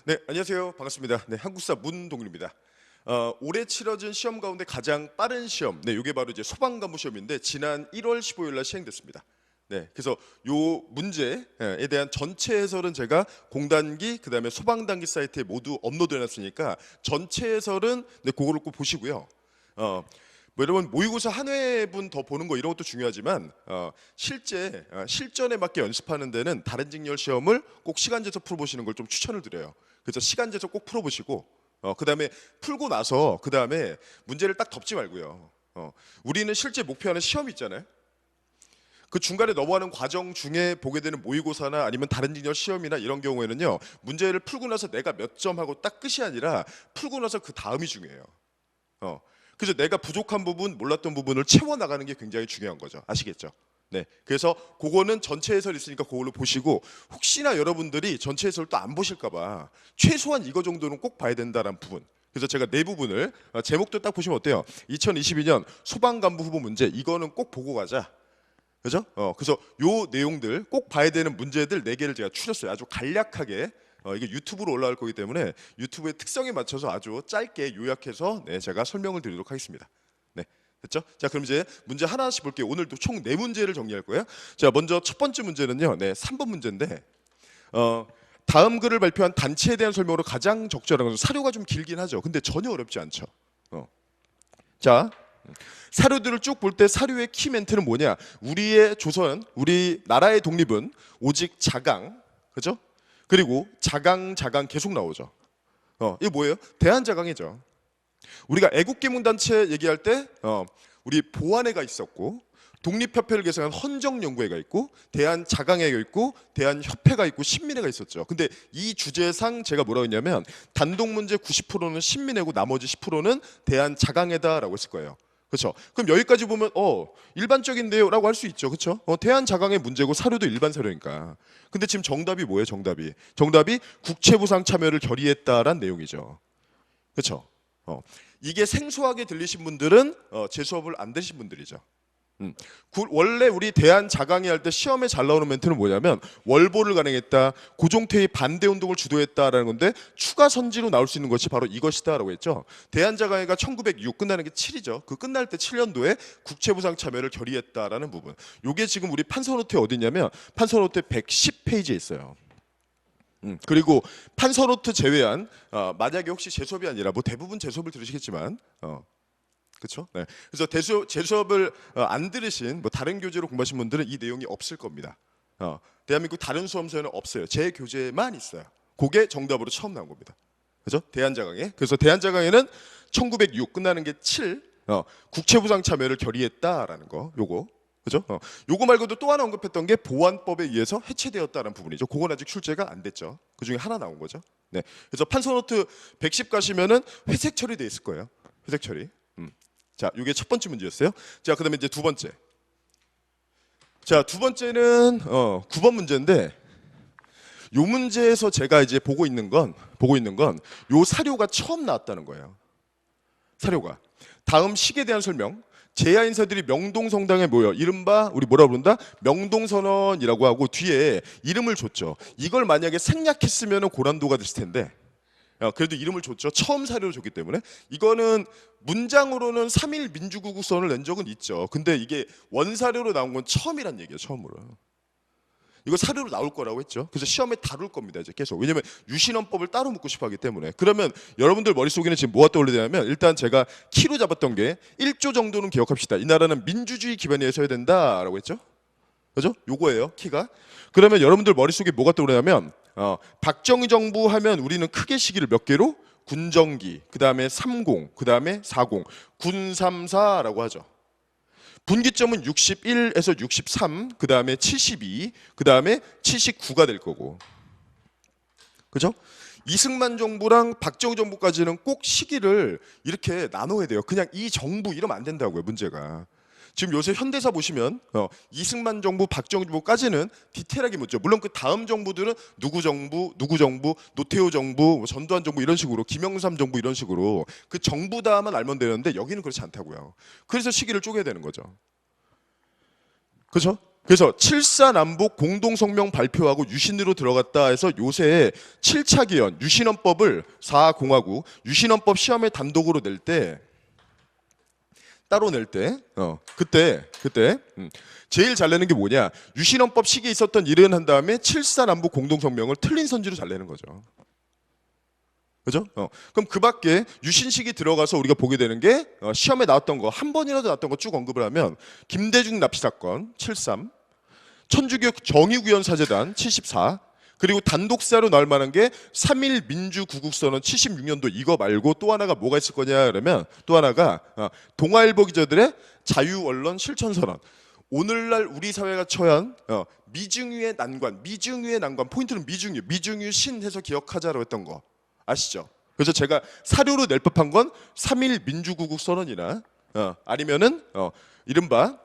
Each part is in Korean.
네, 안녕하세요. 반갑습니다. 네, 한국사 문동률입니다. 올해 치러진 시험 가운데 가장 빠른 시험, 네, 이게 바로 이제 소방관부 시험인데 지난 1월 15일 날 시행됐습니다. 네, 그래서 요 문제에 대한 전체 해설은 제가 공단기 그다음에 소방단기 사이트에 모두 업로드해놨으니까 전체 해설은 네, 그거를 꼭 보시고요. 뭐 여러분 모의고사 한 회분 더 보는 거 이런 것도 중요하지만 실제 실전에 맞게 연습하는 데는 다른 직렬 시험을 꼭 시간제서 풀어보시는 걸 좀 추천을 드려요. 그래서 시간제서 꼭 풀어보시고 그다음에 풀고 나서 그다음에 문제를 딱 덮지 말고요. 우리는 실제 목표하는 시험이 있잖아요. 그 중간에 넘어가는 과정 중에 보게 되는 모의고사나 아니면 다른 직렬 시험이나 이런 경우에는요, 문제를 풀고 나서 내가 몇 점 하고 딱 끝이 아니라 풀고 나서 그 다음이 중요해요. 그래서 내가 부족한 부분, 몰랐던 부분을 채워나가는 게 굉장히 중요한 거죠. 아시겠죠? 네, 그래서 그거는 전체 해설 있으니까 그걸로 보시고, 혹시나 여러분들이 전체 해설 또 안 보실까봐 최소한 이거 정도는 꼭 봐야 된다는 부분. 그래서 제가 네 부분을 제목도 딱 보시면 어때요? 2022년 소방간부 후보 문제, 이거는 꼭 보고 가자. 그죠? 그래서 요 내용들 꼭 봐야 되는 문제들 4개를 제가 추렸어요. 아주 간략하게. 이게 유튜브로 올라갈 거기 때문에 유튜브의 특성에 맞춰서 아주 짧게 요약해서 네, 제가 설명을 드리도록 하겠습니다. 네, 됐죠? 자, 그럼 이제 문제 하나씩 볼게요. 오늘도 총 4문제를 정리할 거예요. 자, 먼저 첫 번째 문제는요. 네, 3번 문제인데 다음 글을 발표한 단체에 대한 설명으로 가장 적절한 것은, 사료가 좀 길긴 하죠. 근데 전혀 어렵지 않죠. 자, 사료들을 쭉 볼 때 사료의 키 멘트는 뭐냐? 우리의 조선, 우리 나라의 독립은 오직 자강, 그죠? 그리고 자강 계속 나오죠. 이게 뭐예요? 대한자강이죠. 우리가 애국개몽단체 얘기할 때 우리 보안회가 있었고, 독립협회를 개성한 헌정연구회가 있고, 대한자강회가 있고, 대한협회가 있고, 신민회가 있었죠. 근데 이 주제상 제가 뭐라고 했냐면 단독 문제 90%는 신민회고 나머지 10%는 대한자강회다라고 했을 거예요. 그렇죠? 그럼 여기까지 보면 일반적인데요 라고 할 수 있죠. 그렇죠? 대한자강의 문제고 사료도 일반 사료니까. 근데 지금 정답이 뭐예요? 정답이 국채부상 참여를 결의했다란 내용이죠. 그렇죠? 이게 생소하게 들리신 분들은 제 수업을 안 들으신 분들이죠. 원래 우리 대한자강회 할 때 시험에 잘 나오는 멘트는 뭐냐면 월보를 간행했다, 고종태의 반대 운동을 주도했다라는 건데, 추가 선지로 나올 수 있는 것이 바로 이것이다라고 했죠. 대한자강회가 1906 끝나는 게 7이죠. 그 끝날 때 7년도에 국채부상 참여를 결의했다라는 부분. 요게 지금 우리 판서노트에 어디 있냐면 판서노트 110페이지에 있어요. 그리고 판서노트 제외한 만약에 혹시 제 수업이 아니라 뭐 대부분 제 수업을 들으시겠지만 그렇죠? 네. 그래서 제 수업을 안 들으신 뭐 다른 교재로 공부하신 분들은 이 내용이 없을 겁니다. 대한민국 다른 수험서에는 없어요. 제 교재만 있어요. 그게 정답으로 처음 나온 겁니다. 그죠? 대한자강회. 그래서 대한자강회는 1906 끝나는 게 7, 국채부상 참여를 결의했다라는 거. 요거. 그죠? 요거 말고도 또 하나 언급했던 게 보안법에 의해서 해체되었다는 부분이죠. 그건 아직 출제가 안 됐죠. 그 중에 하나 나온 거죠. 네. 그래서 판서노트 110 가시면은 회색 처리돼 있을 거예요. 회색 처리. 자, 이게 첫 번째 문제였어요. 자, 그다음에 이제 두 번째. 자, 두 번째는 9번 문제인데, 요 문제에서 제가 이제 보고 있는 건 요 사료가 처음 나왔다는 거예요. 사료가. 다음 식에 대한 설명. 제야 인사들이 명동성당에 모여 이른바 우리 뭐라 부른다? 명동선언이라고 하고 뒤에 이름을 줬죠. 이걸 만약에 생략했으면 고난도가 됐을 텐데, 그래도 이름을 줬죠. 처음 사료를 줬기 때문에. 이거는 문장으로는 3.1 민주구국선을 낸 적은 있죠. 근데 이게 원사료로 나온 건 처음이란 얘기예요. 처음으로. 이거 사료로 나올 거라고 했죠. 그래서 시험에 다룰 겁니다. 이제 계속. 왜냐면 유신헌법을 따로 묻고 싶어 하기 때문에. 그러면 여러분들 머릿속에는 지금 뭐가 떠오르냐면, 일단 제가 키로 잡았던 게 1조 정도는 기억합시다. 이 나라는 민주주의 기반에 서야 된다라고 했죠. 그죠? 요거예요. 키가. 그러면 여러분들 머릿속에 뭐가 떠오르냐면 박정희 정부 하면 우리는 크게 시기를 몇 개로? 군정기, 그 다음에 30, 그 다음에 40, 군삼사라고 하죠. 분기점은 61에서 63, 그 다음에 72, 그 다음에 79가 될 거고. 그죠? 이승만 정부랑 박정희 정부까지는 꼭 시기를 이렇게 나눠야 돼요. 그냥 이 정부 이러면 안 된다고요, 문제가. 지금 요새 현대사 보시면 이승만 정부, 박정희 정부까지는 디테일하게 묻죠. 물론 그 다음 정부들은 누구 정부, 노태우 정부, 뭐 전두환 정부 이런 식으로, 김영삼 정부 이런 식으로 그 정부다만 알면 되는데, 여기는 그렇지 않다고요. 그래서 시기를 쪼개야 되는 거죠. 그렇죠? 그래서 7사 남북 공동성명 발표하고 유신으로 들어갔다 해서 요새 7차 개헌 유신헌법을 4공화국 유신헌법 시험에 단독으로 낼 때 따로 낼 때 그때 제일 잘 내는 게 뭐냐, 유신헌법 시기에 있었던 일은 한 다음에 7사 남북 공동성명을 틀린 선지로 잘 내는 거죠. 그죠? 그럼 그 밖에 유신 시기 들어가서 우리가 보게 되는 게 시험에 나왔던 거 한 번이라도 나왔던 거 쭉 언급을 하면 김대중 납치 사건 73, 천주교 정의구현 사재단 74, 그리고 단독사로 나올 만한 게 3.1 민주구국선언 76년도 이거 말고 또 하나가 뭐가 있을 거냐 그러면 또 하나가 동아일보 기자들의 자유언론 실천선언. 오늘날 우리 사회가 처한 미증유의 난관, 미증유의 난관, 포인트는 미증유 신해서 기억하자라고 했던 거 아시죠? 그래서 제가 사료로 낼 법한 건 3.1 민주구국 선언이나 아니면은 이른바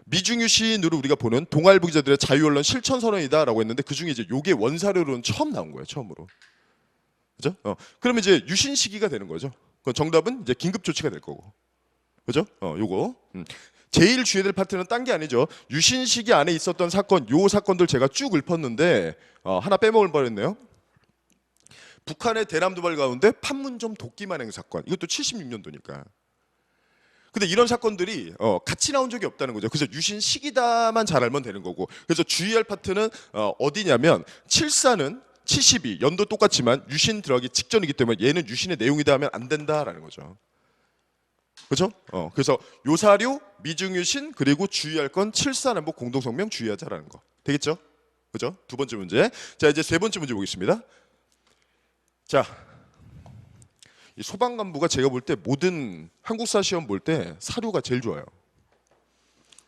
미중유 시인으로 우리가 보는 동아일보 기자들의 자유언론 실천 선언이다라고 했는데 그 중에 이제 요게 원사료로는 처음 나온 거예요, 처음으로. 그죠? 그러면 이제 유신 시기가 되는 거죠. 정답은 이제 긴급 조치가 될 거고. 그죠? 요거. 제일 주의될 파트는 딴 게 아니죠. 유신 시기 안에 있었던 사건, 요 사건들 제가 쭉 읊었는데 하나 빼먹을 뻔했네요. 북한의 대남 도발 가운데 판문점 도끼 만행 사건, 이것도 76년도니까. 근데 이런 사건들이 같이 나온 적이 없다는 거죠. 그래서 유신 시기다만 잘 알면 되는 거고. 그래서 주의할 파트는 어디냐면 74는 72 연도 똑같지만 유신 들어가기 직전이기 때문에 얘는 유신의 내용이다 하면 안 된다라는 거죠. 그렇죠? 그래서 요 사료 미중유신 그리고 주의할 건 7사 남북 공동성명 주의하자라는 거. 되겠죠? 그렇죠? 두 번째 문제. 자, 이제 세 번째 문제 보겠습니다. 자, 이 소방관부가 제가 볼 때 모든 한국사 시험 볼 때 사료가 제일 좋아요.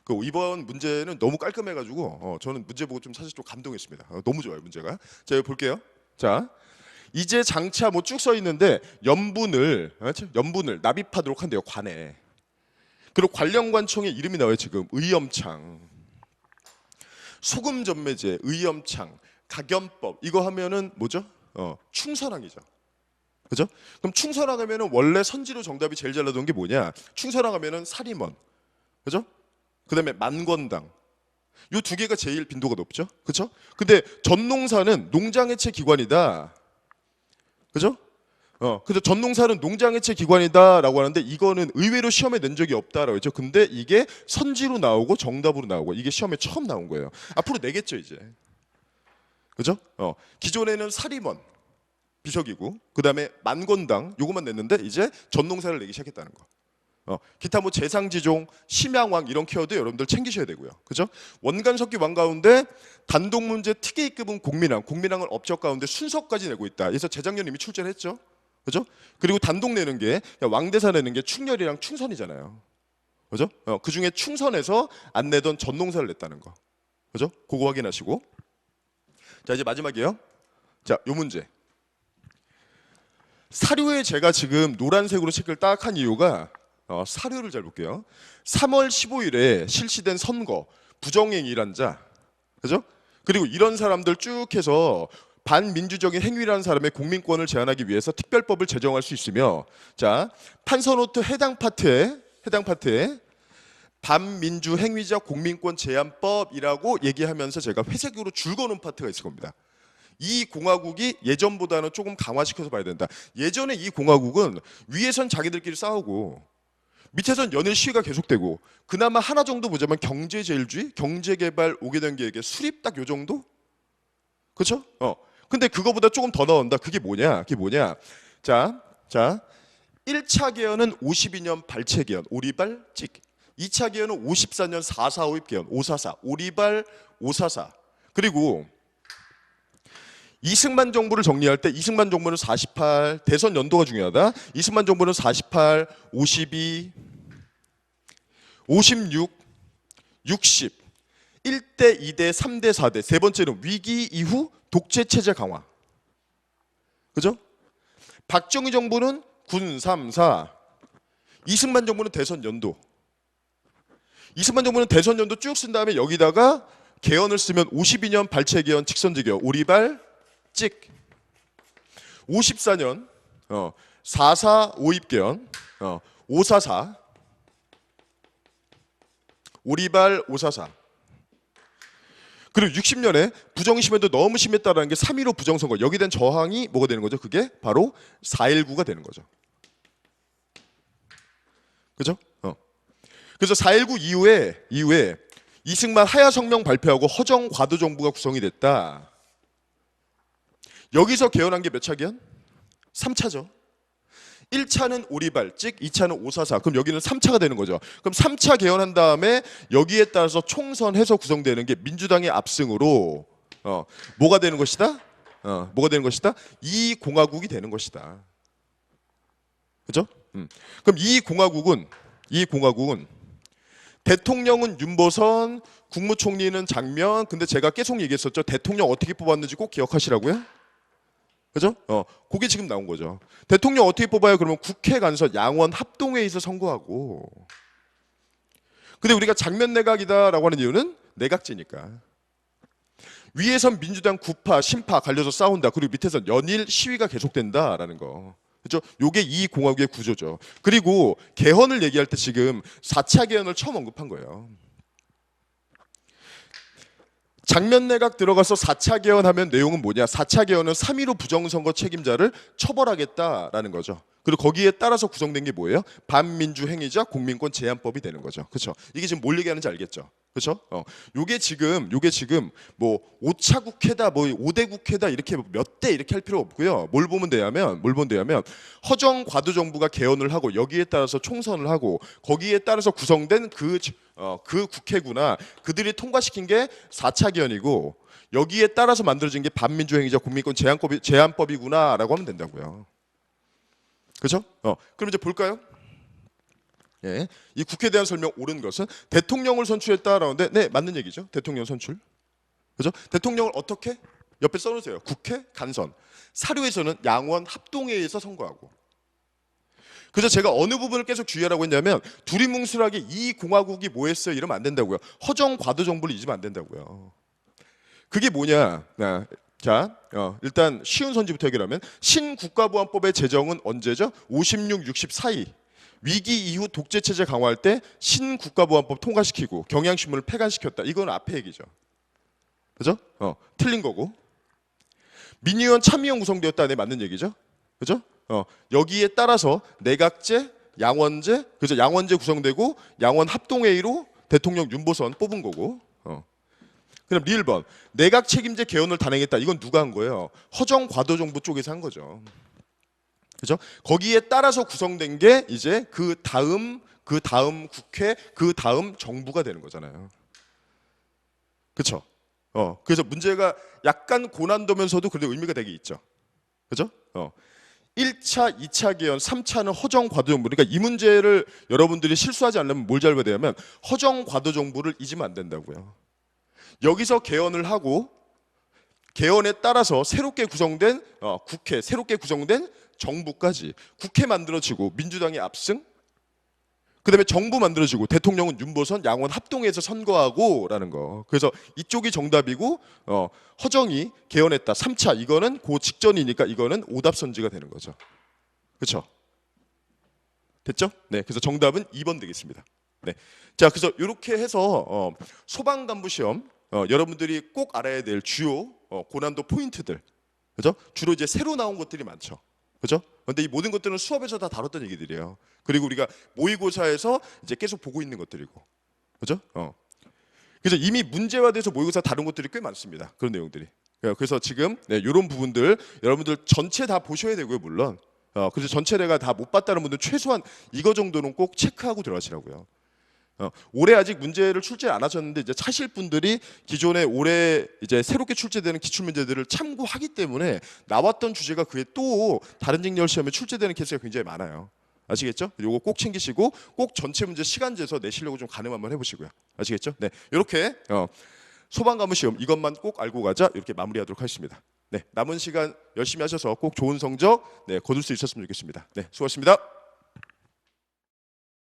그 이번 문제는 너무 깔끔해가지고 저는 문제 보고 좀 사실 좀 감동했습니다. 너무 좋아요, 문제가. 자, 여기 볼게요. 자, 이제 장차 뭐 쭉 써 있는데 염분을 납입하도록 한대요, 관에. 그리고 관련관청의 이름이 나와요, 지금. 의염창, 소금 전매제, 의염창, 각염법. 이거 하면은 뭐죠? 충선왕이죠. 그죠? 그럼 충선왕 하면은 원래 선지로 정답이 제일 잘 나오는 게 뭐냐? 충선왕 하면은 사리먼. 그죠? 그다음에 만권당. 요 두 개가 제일 빈도가 높죠. 그죠? 근데 전농사는 농장해체 기관이다. 그죠? 그래서 전농사는 농장해체 기관이다라고 하는데 이거는 의외로 시험에 낸 적이 없다라고 했죠. 근데 이게 선지로 나오고 정답으로 나오고 이게 시험에 처음 나온 거예요. 앞으로 내겠죠, 이제. 그죠? 기존에는 사리먼 비석이고 그다음에 만권당 요것만 냈는데 이제 전농사를 내기 시작했다는 거. 기타 뭐 재상지종, 심양왕 이런 키워드 여러분들 챙기셔야 되고요. 그죠? 원간석기 왕 가운데 단독 문제 특이급은 공민왕을 업적 가운데 순서까지 내고 있다. 그래서 재작년 이미 출제를 했죠. 그죠? 그리고 단독 내는 게 왕대사 내는 게 충렬이랑 충선이잖아요. 그죠? 그 중에 충선에서 안 내던 전농사를 냈다는 거. 그죠? 그거 확인하시고. 자, 이제 마지막이에요. 자, 요 문제. 사료에 제가 지금 노란색으로 체크를 딱 한 이유가 사료를 잘 볼게요. 3월 15일에 실시된 선거 부정행위란 자, 그죠? 그리고 이런 사람들 쭉 해서 반민주적인 행위라는 사람의 공민권을 제한하기 위해서 특별법을 제정할 수 있으며, 자, 판서노트 해당 파트에 반민주 행위자 공민권 제한법이라고 얘기하면서 제가 회색으로 줄거놓은 파트가 있을 겁니다. 이 공화국이 예전보다는 조금 강화시켜서 봐야 된다. 예전에 이 공화국은 위에선 자기들끼리 싸우고 밑에선 연일 시위가 계속되고 그나마 하나 정도 보자면 경제제일주의, 경제개발 5개 단계에게 수립 딱 요 정도? 그렇죠? 근데 그거보다 조금 더 나온다. 그게 뭐냐? 자, 1차 개헌은 52년 발췌 개헌, 오리발 찍. 2차 개헌은 54년 4.4 개헌, 5.44, 오리발 5.44. 그리고 이승만 정부를 정리할 때 이승만 정부는 48, 대선 연도가 중요하다. 이승만 정부는 48, 52, 56, 60, 1대, 2대, 3대, 4대. 세 번째는 위기 이후 독재 체제 강화. 그죠? 박정희 정부는 군 3, 4. 이승만 정부는 대선 연도. 이승만 정부는 대선 연도 쭉 쓴 다음에 여기다가 개헌을 쓰면 52년 발췌 개헌, 직선제 개헌, 오리발 찍. 54년 4.4 오입 개헌, 5.44 오리발 5.44. 그리고 60년에 부정이 심해도 너무 심했다라는 게 3.15 부정선거. 여기에 대한 저항이 뭐가 되는 거죠? 그게 바로 4.19가 되는 거죠. 그죠? 그래서 4.19 이후에 이승만 하야성명 발표하고 허정 과도 정부가 구성이 됐다. 여기서 개헌한 게 몇 차 개헌? 3차죠. 1차는 오리발, 즉 2차는 544. 그럼 여기는 3차가 되는 거죠. 그럼 3차 개헌한 다음에 여기에 따라서 총선해서 구성되는 게 민주당의 압승으로 뭐가 되는 것이다? 뭐가 되는 것이다? 이 공화국이 되는 것이다. 그죠? 그럼 이 공화국은 대통령은 윤보선, 국무총리는 장면. 근데 제가 계속 얘기했었죠. 대통령 어떻게 뽑았는지 꼭 기억하시라고요. 그죠? 그게 지금 나온 거죠. 대통령 어떻게 뽑아요? 그러면 국회 간서 양원 합동회의에서 선거하고. 근데 우리가 장면 내각이다라고 하는 이유는 내각제니까. 위에선 민주당 구파, 신파 갈려서 싸운다. 그리고 밑에선 연일 시위가 계속된다라는 거. 그죠? 요게 이 공화국의 구조죠. 그리고 개헌을 얘기할 때 지금 4차 개헌을 처음 언급한 거예요. 장면 내각 들어가서 4차 개헌하면 내용은 뭐냐? 4차 개헌은 3.15 부정선거 책임자를 처벌하겠다라는 거죠. 그리고 거기에 따라서 구성된 게 뭐예요? 반민주행위자 공민권 제한법이 되는 거죠. 그렇죠? 이게 지금 뭘 얘기하는지 알겠죠? 그렇죠? 요게 지금 뭐 5차 국회다, 뭐 5대 국회다 이렇게 몇 대 이렇게 할 필요 없고요. 뭘 보면 되냐면 허정 과도 정부가 개헌을 하고 여기에 따라서 총선을 하고 거기에 따라서 구성된 그 국회구나. 그들이 통과시킨 게 4차 개헌이고 여기에 따라서 만들어진 게 반민주행위자 공민권 제한법이구나라고 하면 된다고요. 그렇죠? 그럼 이제 볼까요? 예, 이 국회에 대한 설명 옳은 것은 대통령을 선출했다라는데 네 맞는 얘기죠. 대통령 선출. 그죠? 대통령을 어떻게? 옆에 써놓으세요. 국회 간선. 사료에서는 양원 합동회의에서 선거하고. 그래서 제가 어느 부분을 계속 주의하라고 했냐면 두리뭉술하게 이 공화국이 뭐 했어요 이러면 안 된다고요. 허정 과도 정부를 잊으면 안 된다고요. 그게 뭐냐? 자, 일단 쉬운 선지부터 해결하면 신국가보안법의 제정은 언제죠? 56, 60 사이. 위기 이후 독재체제 강화할 때 신국가보안법 통과시키고 경향신문을 폐간시켰다. 이건 앞에 얘기죠. 그죠? 틀린 거고. 민의원 참의원 구성되었다. 네, 맞는 얘기죠. 그죠? 여기에 따라서 내각제, 양원제, 그죠? 양원제 구성되고 양원 합동회의로 대통령 윤보선 뽑은 거고. 그럼 리을번 내각 책임제 개헌을 단행했다. 이건 누가 한 거예요? 허정 과도 정부 쪽에서 한 거죠. 그죠? 거기에 따라서 구성된 게 이제 그 다음 국회, 그 다음 정부가 되는 거잖아요. 그렇죠? 그래서 문제가 약간 고난도면서도 그래도 의미가 되게 있죠. 그죠? 1차, 2차 개헌, 3차는 허정 과도 정부. 그러니까 이 문제를 여러분들이 실수하지 않으려면 뭘 잘 봐야 되냐면 허정 과도 정부를 잊으면 안 된다고요. 여기서 개헌을 하고 개헌에 따라서 새롭게 구성된 국회, 새롭게 구성된 정부까지 국회 만들어지고 민주당이 압승, 그다음에 정부 만들어지고 대통령은 윤보선, 양원 합동해서 선거하고라는 거. 그래서 이쪽이 정답이고 허정이 개헌했다. 3차 이거는 그 직전이니까 이거는 오답선지가 되는 거죠. 그렇죠? 됐죠? 네, 그래서 정답은 2번 되겠습니다. 네, 자 그래서 이렇게 해서 소방간부 시험 여러분들이 꼭 알아야 될 주요 고난도 포인트들, 그죠? 주로 이제 새로 나온 것들이 많죠. 그죠? 근데 이 모든 것들은 수업에서 다 다뤘던 얘기들이에요. 그리고 우리가 모의고사에서 이제 계속 보고 있는 것들이고. 그죠? 그래서 이미 문제화돼서 모의고사 다룬 것들이 꽤 많습니다. 그런 내용들이. 그래서 지금 이런 부분들 여러분들 전체 다 보셔야 되고요, 물론. 그래서 전체 내가 다 못 봤다는 분들 최소한 이거 정도는 꼭 체크하고 들어가시라고요. 올해 아직 문제를 출제 안 하셨는데 이제 차실 분들이 기존에 올해 이제 새롭게 출제되는 기출 문제들을 참고하기 때문에 나왔던 주제가 그게 또 다른 직렬 시험에 출제되는 케이스가 굉장히 많아요. 아시겠죠? 요거 꼭 챙기시고 꼭 전체 문제 시간 재서 내시려고 좀 가늠 한번 해보시고요. 아시겠죠? 네, 이렇게 소방관무 시험 이것만 꼭 알고 가자 이렇게 마무리하도록 하겠습니다. 네, 남은 시간 열심히 하셔서 꼭 좋은 성적 거둘 수 있었으면 좋겠습니다. 네, 수고하셨습니다.